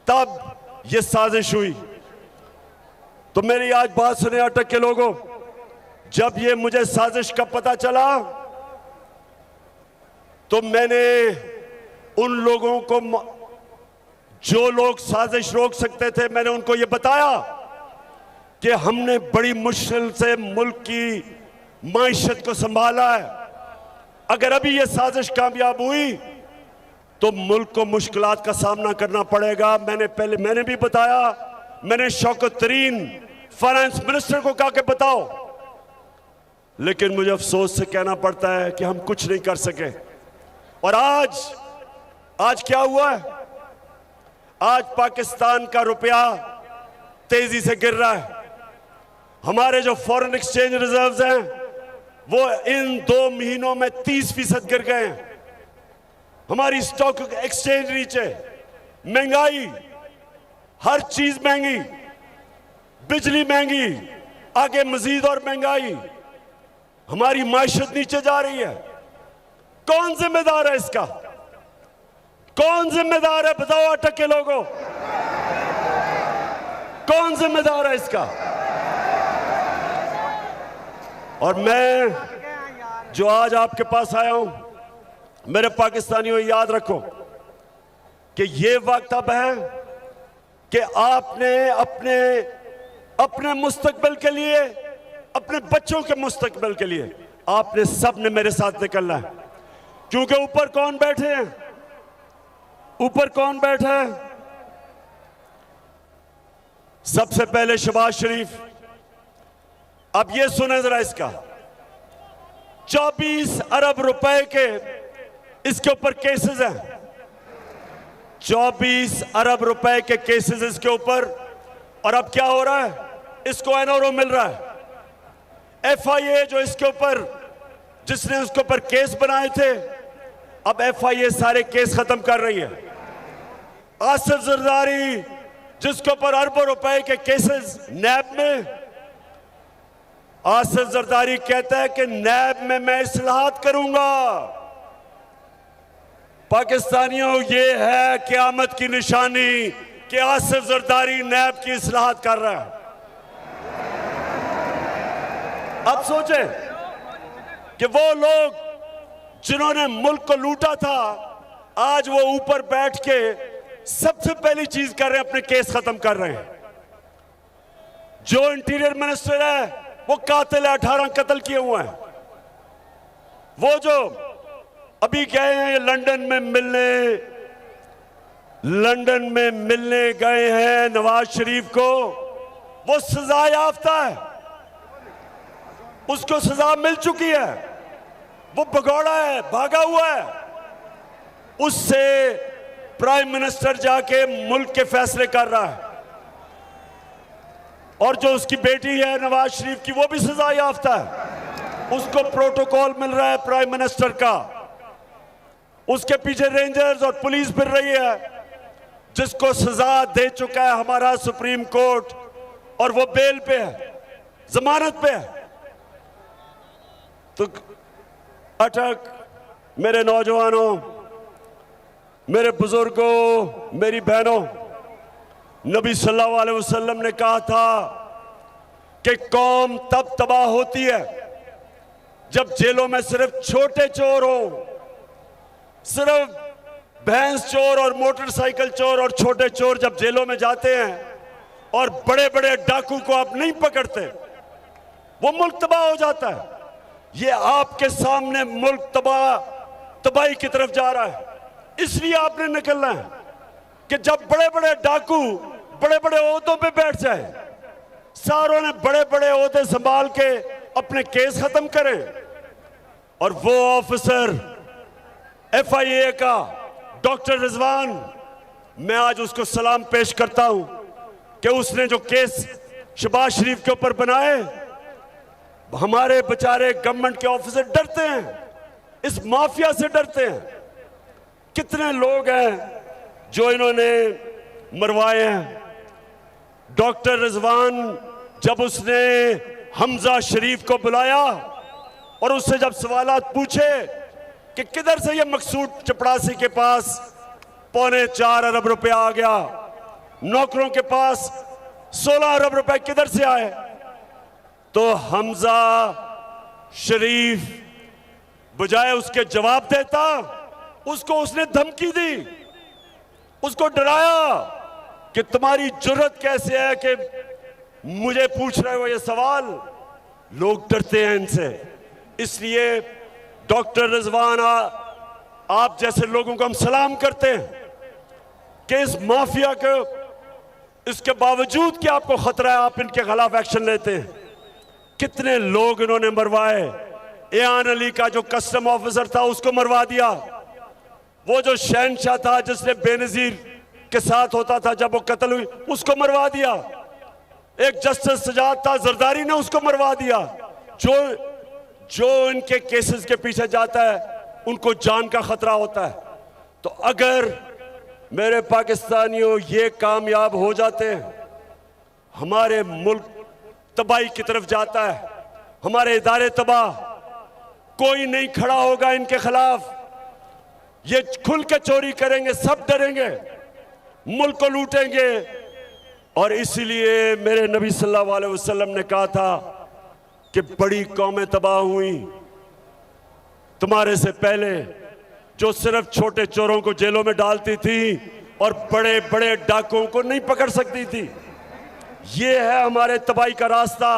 तब ये साजिश हुई। तो मेरी आज बात सुने अटक के लोगों, जब ये मुझे साजिश का पता चला तो मैंने उन लोगों को, जो लोग साजिश रोक सकते थे, मैंने उनको ये बताया कि हमने बड़ी मुश्किल से मुल्क की माइशत को संभाला है। अगर अभी ये साजिश कामयाब हुई तो मुल्क को मुश्किलात का सामना करना पड़ेगा। मैंने भी बताया, मैंने शौकत तरीन फाइनेंस मिनिस्टर को कहा कि बताओ, लेकिन मुझे अफसोस से कहना पड़ता है कि हम कुछ नहीं कर सके। और आज क्या हुआ है? आज पाकिस्तान का रुपया तेजी से गिर रहा है। हमारे जो फॉरेन एक्सचेंज रिजर्व्स हैं वो इन 2 महीनों में 30% गिर गए हैं। हमारी स्टॉक एक्सचेंज नीचे, महंगाई, हर चीज महंगी, बिजली महंगी, आगे मजीद और महंगाई, हमारी माइशत नीचे जा रही है। कौन जिम्मेदार है इसका? कौन जिम्मेदार है? बताओ अटक के लोगों, कौन जिम्मेदार है इसका? और मैं जो आज आपके पास आया हूं, मेरे पाकिस्तानियों, याद रखो कि ये वक्त अब है कि आपने अपने मुस्तकबिल के लिए, अपने बच्चों के मुस्तकबिल के लिए आपने सब ने मेरे साथ निकलना है। क्योंकि ऊपर कौन बैठे हैं? ऊपर कौन बैठा है? सबसे पहले शहबाज शरीफ। अब ये सुने जरा इसका, 24 अरब रुपए के इसके ऊपर केसेस हैं। 24 अरब रुपए के केसेस इसके ऊपर। और अब क्या हो रहा है? इसको एनओरो मिल रहा है। एफआईए जो इसके ऊपर, जिसने उसके ऊपर केस बनाए थे, अब एफआईए सारे केस खत्म कर रही है। आसिफ जरदारी जिसके ऊपर अरबों रुपए के केसेस नैब में, आसिफ जरदारी कहता है कि नैब में मैं इस्लाहात करूंगा। पाकिस्तानियों, ये है क़यामत की निशानी कि आसिफ जरदारी नैब की इस्लाहात कर रहा है। अब सोचें कि वो लोग जिन्होंने मुल्क को लूटा था, आज वो ऊपर बैठ के सबसे पहली चीज कर रहे हैं, अपने केस खत्म कर रहे हैं। जो इंटीरियर मिनिस्टर है वो कातिल है, 18 कत्ल किए हुए हैं। वो जो अभी गए हैं लंदन में मिलने गए हैं नवाज शरीफ को, वो सजा याफ्ता है, उसको सजा मिल चुकी है। वो भगौड़ा है, भागा हुआ है। उससे प्राइम मिनिस्टर जाके मुल्क के फैसले कर रहा है। और जो उसकी बेटी है नवाज शरीफ की, वो भी सजा याफ्ता है, उसको प्रोटोकॉल मिल रहा है प्राइम मिनिस्टर का। उसके पीछे रेंजर्स और पुलिस फिर रही है, जिसको सजा दे चुका है हमारा सुप्रीम कोर्ट, और वो बेल पे है, जमानत पे है। तो अटक, मेरे नौजवानों, मेरे बुजुर्गों, मेरी बहनों, नबी सल्लल्लाहु अलैहि वसल्लम ने कहा था कि कौम तब तबाह होती है जब जेलों में सिर्फ छोटे चोर हो, सिर्फ भैंस चोर और मोटरसाइकिल चोर और छोटे चोर जब जेलों में जाते हैं और बड़े बड़े डाकू को आप नहीं पकड़ते, वो मुल्क तबाह हो जाता है। ये आपके सामने मुल्क तबाही की तरफ जा रहा है। इसलिए आपने निकलना है कि जब बड़े बड़े डाकू बड़े बड़े ओहदों पे बैठ जाए, सारों ने बड़े बड़े ओहदे संभाल के अपने केस खत्म करें, और वो ऑफिसर एफआईए का डॉक्टर रिजवान, मैं आज उसको सलाम पेश करता हूं कि उसने जो केस शहबाज शरीफ के ऊपर बनाए, हमारे बेचारे गवर्नमेंट के ऑफिसर डरते हैं, इस माफिया से डरते हैं। कितने लोग हैं जो इन्होंने मरवाए हैं। डॉक्टर रिजवान जब उसने हमजा शरीफ को बुलाया और उससे जब सवालात पूछे कि किधर से ये मकसूद चपड़ासी के पास 4.25 अरब रुपया आ गया, नौकरों के पास 16 अरब रुपए किधर से आए? तो हमजा शरीफ बजाय उसके जवाब देता, उसको उसने धमकी दी, उसको डराया कि तुम्हारी जुर्रत कैसे है कि मुझे पूछ रहे हो ये सवाल। लोग डरते हैं इनसे। इसलिए डॉक्टर रिजवान, आप जैसे लोगों को हम सलाम करते हैं कि इस माफिया को, इसके बावजूद कि आपको खतरा है, आप इनके खिलाफ एक्शन लेते हैं। कितने लोग इन्होंने मरवाए। एयान अली का जो कस्टम ऑफिसर था उसको मरवा दिया। वो जो शहनशाह था जिसने बेनजीर के साथ होता था जब वो कत्ल हुई, उसको मरवा दिया। एक जस्टिस सजाद था जरदारी ने, उसको मरवा दिया। जो इनके केसेस के पीछे जाता है उनको जान का खतरा होता है। तो अगर मेरे पाकिस्तानियों ये कामयाब हो जाते हैं, हमारे मुल्क तबाही की तरफ जाता है, हमारे इदारे तबाह, कोई नहीं खड़ा होगा इनके खिलाफ। ये खुल के चोरी करेंगे, सब डरेंगे, मुल्क को लूटेंगे। और इसीलिए मेरे नबी सल्लल्लाहु अलैहि वसल्लम ने कहा था कि बड़ी कौमें तबाह हुई तुम्हारे से पहले, जो सिर्फ छोटे चोरों को जेलों में डालती थी और बड़े बड़े डाकुओं को नहीं पकड़ सकती थी। ये है हमारे तबाही का रास्ता।